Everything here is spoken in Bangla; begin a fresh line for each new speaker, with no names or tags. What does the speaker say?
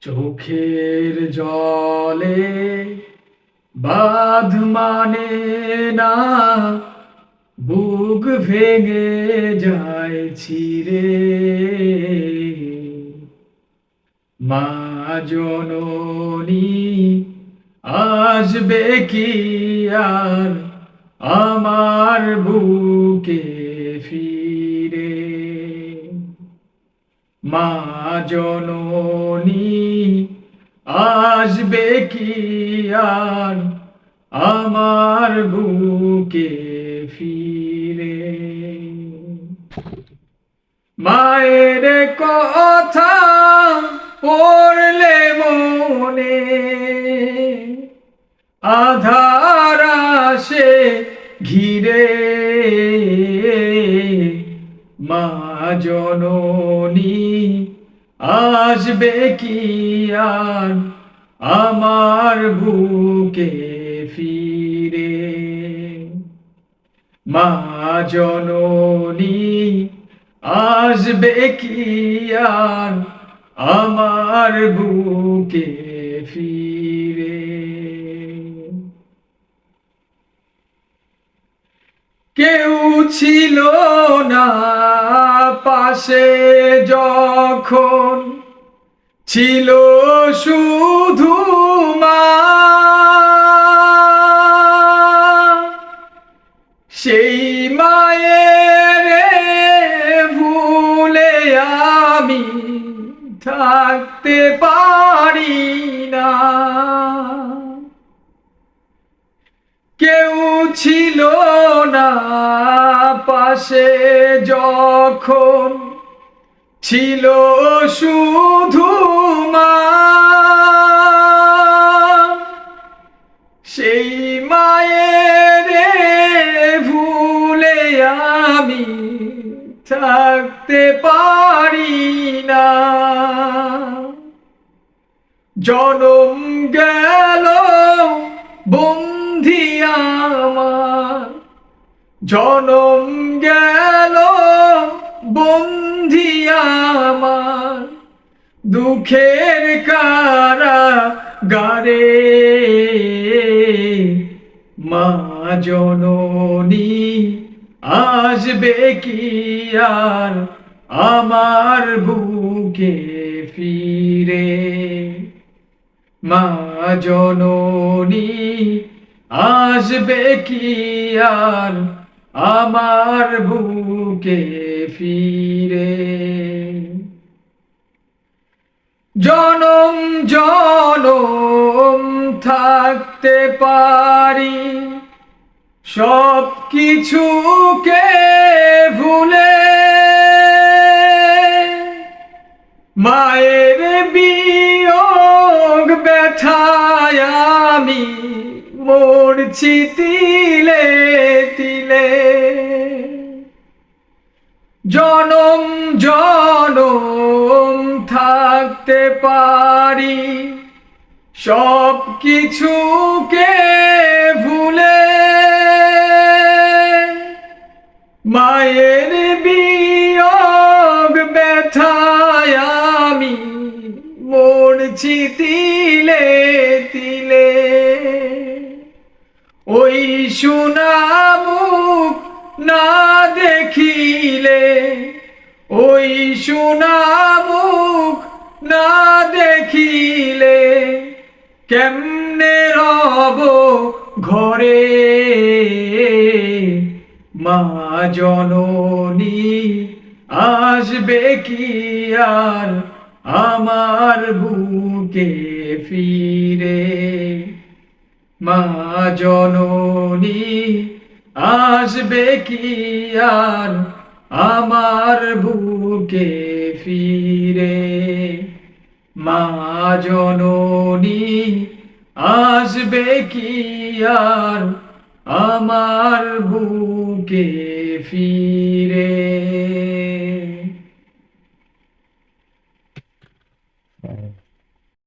চোখের জলে বাঁধ মানে না, বুক ভেঙে যায় ছিঁড়ে। মা জননী আসবে কি আর আমার বুকে ফিরে? মা জননী আসবে কি আর আমার বুকে ফিরে? মায়ের কথা পড়লে মনে আধার আসে ঘিরে। মা জননী আসবে কি আর আমার বুকে ফিরে? মা জননী আসবে কি আর আমার বুকে ফিরে? কেউ ছিল না পাশে যখন, ছিল শুধু মা। সেই মায়ের ভুলে আমি থাকতে পারি না। কেউ ছিল না পাশে যখন, ছিল শুধু মা। সেই মায়ের ভুলে আমি থাকতে পারি না। জনম গেল বন্ধি আমার, জনম গেল বন্ধি আমার দুঃখের কারাগারে। মা জননী আসবে কি আর আমার বুকে ফিরে? মা জননী আসবে কি আর আমার বুকে ফিরে? জনম জনম থাকতে পারি সব কিছুকে ভুলে। মায়ের বিয়োগ ব্যথায় আমি মরছি তিলে তিলে। জনম জনম থাকতে পারি সব কিছুকে ভুলে। মায়ের বিয়োগ ব্যথায় আমি মরছি তিলে তিলে। ওই সোনা মুখ না দেখিলে, ওই সোনা মুখ না দেখিলে কেমনে রব ঘরে? মা জননী আসবে কি আর আমার বুকে ফিরে? মা জননী আসবে কি আর আমার বুকে ফিরে? মা জননী আসবে কি আর আমার বুকে ফিরে?